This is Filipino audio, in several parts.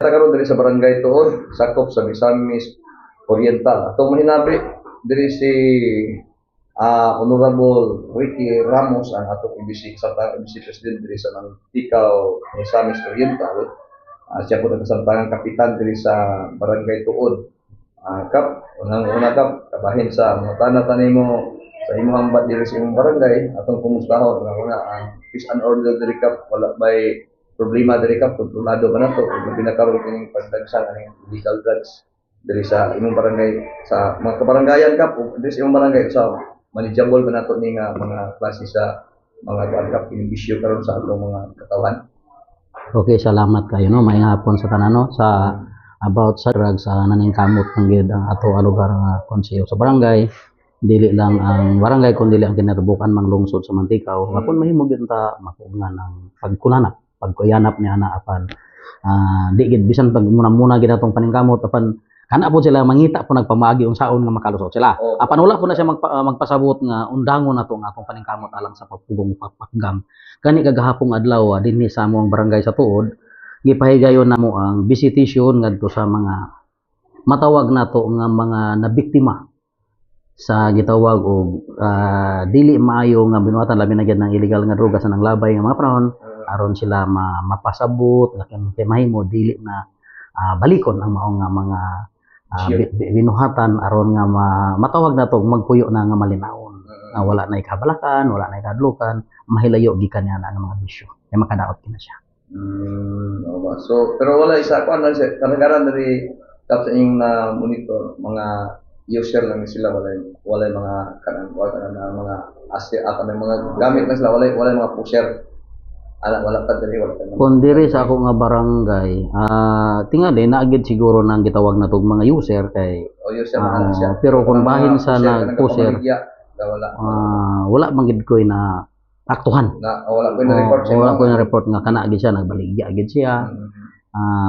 karon diri sa barangay tuod sakop sa Misamis Oriental. Atong mahinabi diri si Honorable Ricky Ramos ang atong IBC sa IBC President diri sa Mantikao Misamis Oriental. Siya po nagkasamtangang kapitan diri sa barangay tuod. Kap, unang-una kap, kabahin sa mga tanatan mo sa imong hambad diri sa imong barangay atong kumustahon una ang peace and order diri kap, wala bay problema diri kap, kontrolado ba nato kung pinakaroon kining pagdagsa aning illegal drugs diri sa imong barangay sa mga kabarangayan kap diri sa imong barangay sa manageable ba nato ning mga klase sa mga kap kining bisyo karon sa atong mga katawan. Okay, salamat kayo no. May hapon sa tanano sa about sa drugs naning kamot ng gid ang ato lugar nga konseyo sa barangay. Dili lang ang barangay kun dili ang kinatubukan manglungsod sa Mantikao. Kung mahimo gyud ta makugngan ang pagkulanap, pagkuyanap niya na apan di gid bisan pag muna gid atong paningkamot apan kana po sila mangita po nagpamaagi unsaon nga makalusot sila. Apan wala po na siya magpasabot nga undangon nato nga atong paningkamot alang sa pagpugong pakgam. Kani kagahapong adlaw dinhi sa among barangay sa tuod gipahigayon namo ang visitation ngadto sa mga matawag nato nga mga nabiktima sa gitawag og dili maayo nga binuhatan labi na gyud ng illegal nga droga sa nang labay nga mga panahon aron sila mapasabot nga kay mahimo dili na balikon ang mao nga mga binuhatan aron nga matawag nato magpuyo na nga malinawon wala na ikabalakan, wala na ikadlukan, mahilayo gikan niya nga mga bisyo kay makadaot kina siya. So pero wala isa ko ano siya kanagaran dari tap sa inyong na monitor mga user lang sila wala mga kanan mga asset ng mga gamit na sila wala mga pusher wala pa diri kun diri sa ako nga barangay tingali naagid siguro nang gitawag na tog mga user kay user na siya pero kung bahin sa nag pusher wala man gid koy na aktuhan wala ko na report siya wala ko na report nga kana gid siya nagbaligya gid siya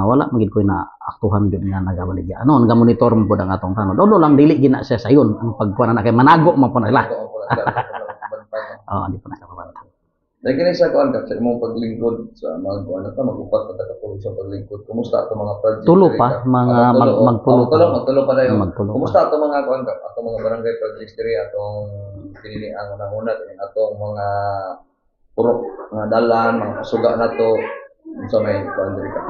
wala magid ko na aktuhan gyud nga nagabaligya ano nga monitor mo pud ang atong tanod do lang dili gina siya sayon ang pagkuan na kay manago man po nila di po na kabanta dahil kini sa kuan sa imong paglingkod sa mga kuan ta mag-upat pa ta sa paglingkod kumusta ato mga project tulo pa mga magtulo pa dayon kumusta ato mga kuan ato mga barangay projects diri atong pinili ang una atong mga purok mga dalan mga pasuga nato so may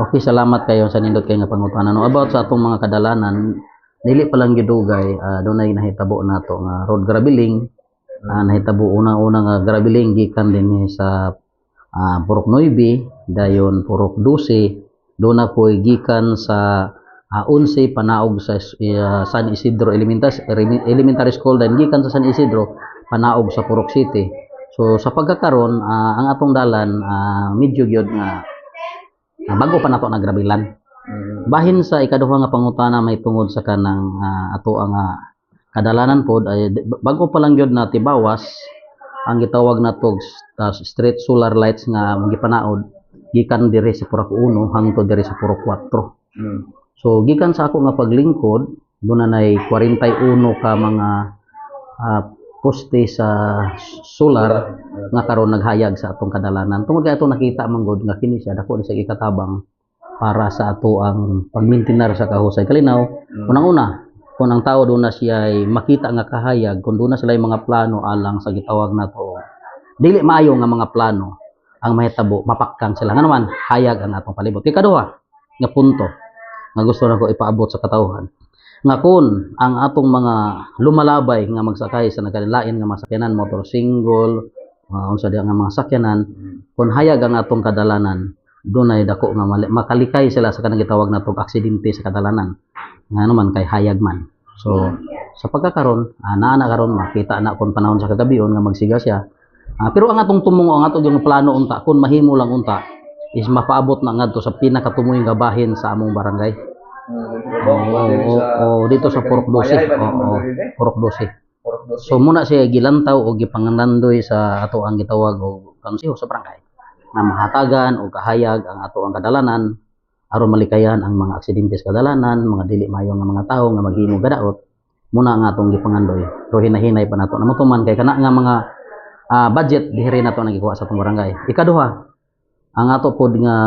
okay, salamat kayo sa nindot kayo nga pangutanan. About sa atong mga kadalanan, dili pa lang gidugay, dunay nahitabo nato nga road graveling. Nahitabo unang-una nga graveling gikan dinhi sa Purok 9, dayon Purok 12, doon na po gikan sa 11 panaog sa San Isidro Elementary School, dan gikan sa San Isidro panaog sa Purok City. So sa pagkakaron ang atong dalan medyo gyud nga bago pa nato nagrabilan. Bahin sa ikaduha nga pangutana may tungod sa kanang ato ang kadalanan pod ay bago pa lang gyud na tibawas ang gitawag nato street solar lights nga gipanaod gikan diri sa Purok 1 hangtod diri sa Purok 4. So gikan sa ako nga paglingkod dunay 41 ka mga poste sa solar nga karon naghayag sa atong kadalanan. Tungod kay ato nakita manggod nga kini siya dako ni sa ikatabang para sa ato ang pagmintinar sa kahusay kalinaw. Unang-una, kung ang tao doon na siya ay makita nga kahayag, kung doon na sila yung mga plano alang sa gitawag nato dili maayo nga mga plano ang mahitabo mapakkan sila nga naman hayag ang atong palibot. Ikaduha nga punto nga gusto nako ipaabot sa katawhan nga kun ang atong mga lumalabay nga magsakay sa nagkalain nga masakyanan motor single unsa diha nga mga sakyanan kun hayag ang atong kadalanan dunay dako nga makalikay sila sa kanang gitawag natong aksidente sa kadalanan nga naman kay hayag man. So sa pagkakaron naa karon makita na kun panahon sa kagabion nga magsiga siya pero ang atong tumongo ang atong yung plano unta kun mahimo lang unta is mapaabot na ngadto sa pinakatumoy nga bahin sa among barangay. Dito sa Purok 12. Purok 12. So muna siya gilantaw o gipangandandoy sa ato ang gitawag og konseho sa barangay na mahatagan o kahayag ang ato ang kadalanan aron malikayan ang mga aksidente sa kadalanan, mga dili maayo nga mga tawo nga maghimo gadaot muna ang atong gipangandoy. Pero hinahinay pa nato namutuman kay kana nga mga budget dihiri nato nagikuha sa atong barangay. Ikaduha, ang ato pod nga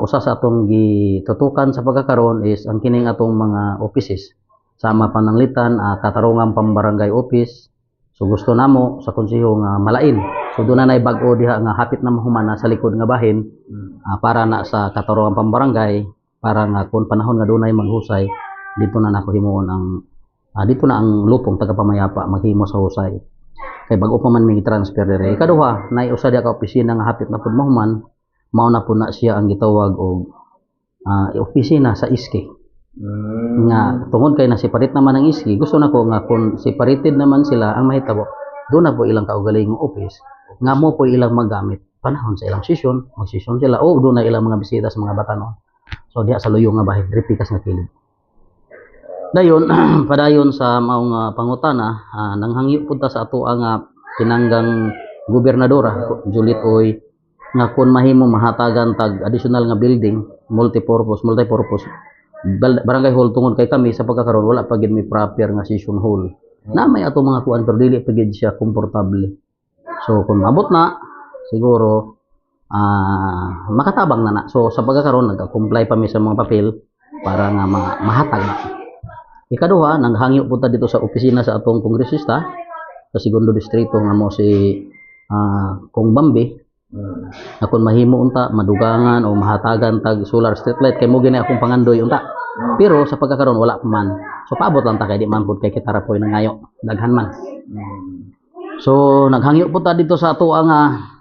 usa sa atong gitutukan sa pagkakaroon is ang kining atong mga offices sama pananglitan, katarungan pambarangay office. So gusto namo sa konseho nga malain. So doon na nay bag-o diha nga hapit na mahuman na sa likod nga bahin para na sa katarungan pambarangay para nga kung panahon nga dunay maghusay dito na nako himuon ang dito na ang lupong tagapamayapa maghimo sa husay. Kay bag-o pa man may transfer dire. Ikaduha, nay usa diha ka opisina nga hapit na pud mahuman, mao na po na siya ang gitawag og opisina sa iski. Nga tungod kay na separate naman ang iski, gusto na ko nga kung separated naman sila ang mahitabo, doon na po ilang kaugalingong office nga mo po ilang magamit panahon sa ilang session, mag-session sila o doon na ilang mga bisita sa mga batanon. So diha sa luyong nga bahin, repikas nga kilid. Dayon padayon sa maong pangutana, nanghangyo pud ta sa ato ang tinanggang gobernadora Juliet Oy nga kung mahimo mahatagan tag additional nga building multipurpose barangay hall tungod kay kami sa pagkakaroon wala pa gid may proper nga session hall na may ato mga kuan pero dili pa gid siya komportable. So kung mabot na siguro makatabang na. So sa pagkakaroon nag-comply pa mi sa mga papel para nga mahatag na. Ikaduha nanghangyo pud ta dito sa opisina sa atong kongresista sa segundo distrito nga mo si Kong Bambi. Akon mahimo unta madugangan o mahatagan tag solar street light kay mo gini akong pangandoy unta. Pero sa pagkakaroon wala pa man. So paabot lang ta kay di man pud kay kita rapoy nangayo daghan man. So naghangyo pud ta dito sa ato ang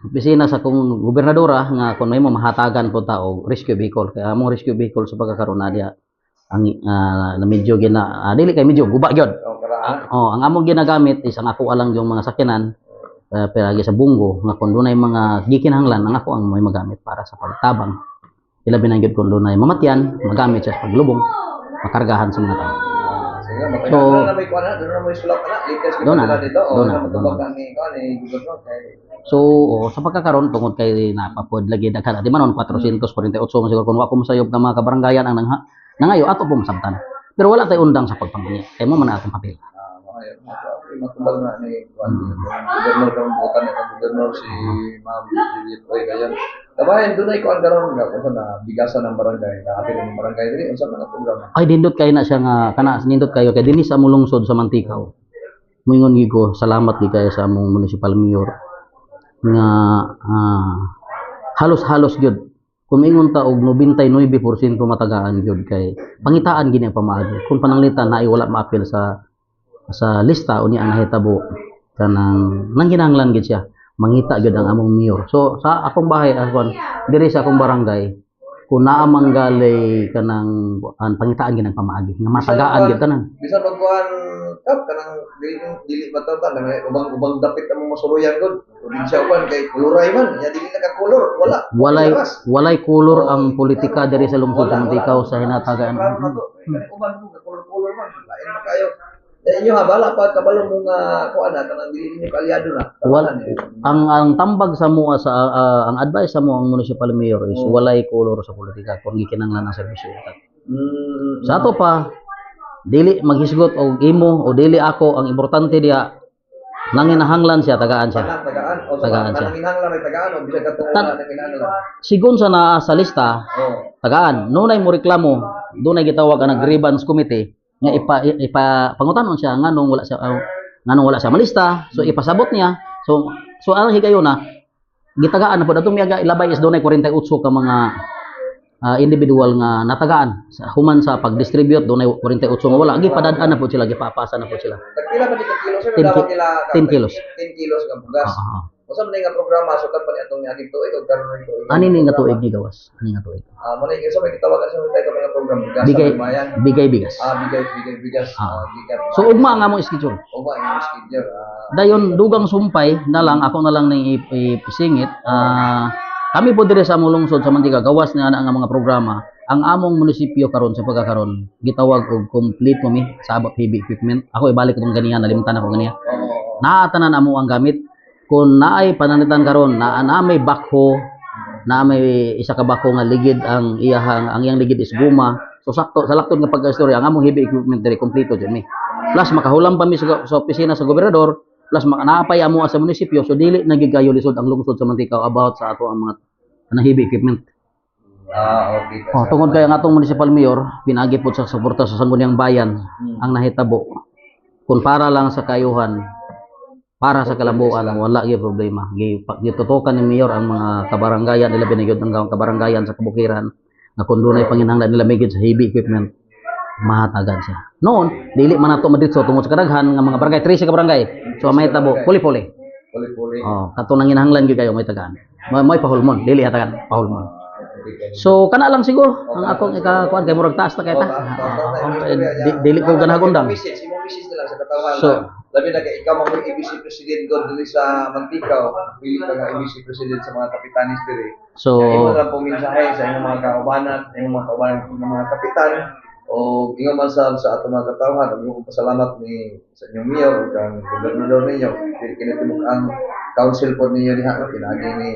opisina sa kong gobernadora nga kun mahimo mahatagan pud ta og rescue vehicle kay among rescue vehicle sa pagkakaroon na diha ang na medyo dili kay medyo guba gyud. Ang among ginagamit is ang ako alang yung mga sakyanan peragi sa bunggo nga kung dunay mga gikinahanglan ang ako ang may magamit para sa pagtabang. Ilabi na gyud kung dunay mamatyan, magamit siya sa paglubong, makargahan sa mga tao. So, na may kuan na, doon na may sulat na, likas kita na dito. Doon So, sa pagkakaroon tungod kay napapod lagi daghan di manon 448 siguro kung wa ko masayop ng mga kabaranggayan ang nangayo ato po masabtan. Pero wala tay undang sa pagpamili. Kay mo man atong papel. Matubag na ni gobernador kang bukan na gobernador si Ma'am Juliet Oy kayan. Dabahin doon ay kuan karon nga kung na bigasan ng barangay, na apil ng barangay diri unsa man ang programa. Ay dindot kay na siya nga kana nindot kayo kay dinhi sa among lungsod sa Mantikaw. Moingon gyud ko salamat gyud kayo sa among municipal mayor nga halos-halos gyud kumingon ta og 99% matagaan gyud kay pangitaan gini ang pamaagi. Kung pananglitan na ay wala maapil sa lista unya ang nahitabo kanang nangginahanglan gid siya mangita gid ang among mayor. So sa akong bahay diri sa akong barangay kung naa manggali kanang pangitaan gid ang pamaagi nga matagaan gid tanan. Bisan pagkuan kap kanang dili matata nang ubang dapit among masuluyan gud. Probinsya uban kay kuluray man nya dili naka-color walay kulor ang politika diri sa lungsod sa Mantikaw sa hinatagaan. Uban mo color man lain makayo. Inyo bala pa kabalo mo nga kuan na kanang dili ninyo kalyado na. Ang tambag sa mo sa ang advice sa mo ang municipal mayor is walay kolor sa politika kung gikinahanglan ang serbisyo. Sa ato pa dili maghisgot og imo o dili ako ang importante diha nanginahanglan siya tagaan siya. Tagaan siya. Nanginahanglan ay tagaan o bisag katong nanginahanglan. Sigon sa naa sa lista. Tagaan nunay mo reklamo dunay gitawag ang grievance committee nga pangutanon siya nganong wala siya malista so ipasabot niya so ang higayon na gitagaan na po atong miyaga ilabay is dunay 48 ka mga individual nga natagaan sa human sa pag-distribute dunay 48 nga wala gipadad-an na po sila gipapasa na po sila. Pila ba dito kilos sir daw kila 10 kilos. 10 kilos nga bugas. Usa man nga programa sukat pa ni atong niaging tuig o karon ni tuig. Ani ni nga tuig ni gawas. Ani nga tuig. Mo ni isa may gitawagan sa mga mga program bugas sa bayan. Bigay bigas. Bigay bigas. So ugma nga mo schedule. Ugma ang schedule. Dayon dugang sumpay na lang ako na lang ning ipisingit. Kami po dire sa among lungsod sa Mantikaw gawas na ang mga programa. Ang among munisipyo karon sa pagkakaron gitawag og complete mo mi sa abot heavy equipment. Ako ibalik itong ganiya nalimtan ako ganiya. Naatanan amo ang gamit kung naay pananitan karon na may backhoe na may isa ka backhoe nga ligid ang iyang ligid is guma so sakto sa laktod nga pagka-istorya ang among heavy equipment diri kompleto jud mi plus makahulam pa mi sa opisina sa gobernador plus naapay amo sa munisipyo so dili nagigayo lisod ang lungsod sa Mantikaw about sa ato ang mga kanang heavy equipment. Okay. Tungod kay ang atong municipal mayor pinagi pod sa suporta sa sangguniang bayan ang nahitabo. Kung para lang sa kayuhan, para sa kalambuan, wala gyud problema. Gitutukan ni mayor ang mga kabaranggayan nila binigod ang kabaranggayan sa kabukiran na kung dunay panginahanglan nila migid sa heavy equipment, mahatagan siya. Noon, dili man nato maditso tungod sa kadaghan nga mga barangay, 13 ka barangay. So may tabo, puli-puli. Puli-puli. Kato nang hinahanglan gyud kayo may tagaan. May pahulmon, dili hatagan, pahulmon. So kana lang siguro ang akong ikakuan kay murag taas ta kay ta. Dili ko ganagundang. Imong message na lang sa katawan. So, labi na kay ikaw mo IBC President God dili sa Manticaw, pili ka nga IBC President sa mga kapitanis diri. So, Imo lang po mensahe sa inyong mga kaubanan, inyong mga kaubanan ng mga kapitan o ingon man sa ato mga katawhan, ug yung pasalamat ni sa inyong mayor ug ang gobernador ninyo. Kini timok ang council po ninyo diha nga pinagi ni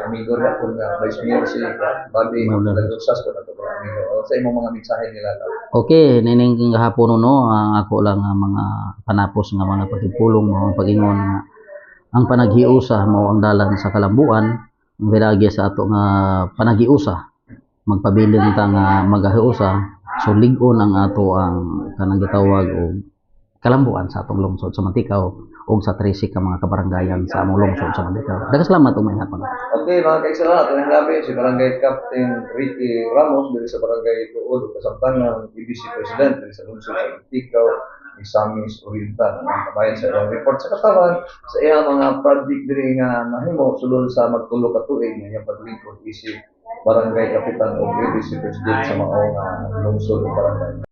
amigo na po nga vice mayor si Bobby Lagosas ko na to mga amigo. O, sa imong mga mensahe nila. okay, nining gahapon no, ang ako lang ang mga panapos nga mga pagpulong mo pagingon nga ang panaghiusa mo ang dalan sa kalambuan, ang pinagi sa ato nga panaghiusa magpabilin ta nga magahiusa. So lig-on ang ato ang kanang gitawag og kalambuan sa atong lungsod sa Manticaw ug sa 13 ka mga kabaranggayan sa among lungsod sa Manticaw. Daghang salamat ug may hapon. Okay, mga kaigsoon, ito ang labi si Barangay Captain Ricky Ramos diri sa Barangay Tuod, kasamtangan IBC President diri sa lungsod sa Manticaw, ni Samis Oriental. Ang kabayan sa iyang report sa katawan sa iyang mga project diri nga nahimo sulod sa magtulo ka tuig nga iyang paglingkod isip Barangay Kapitan o IBC President sa maong lungsod o barangay.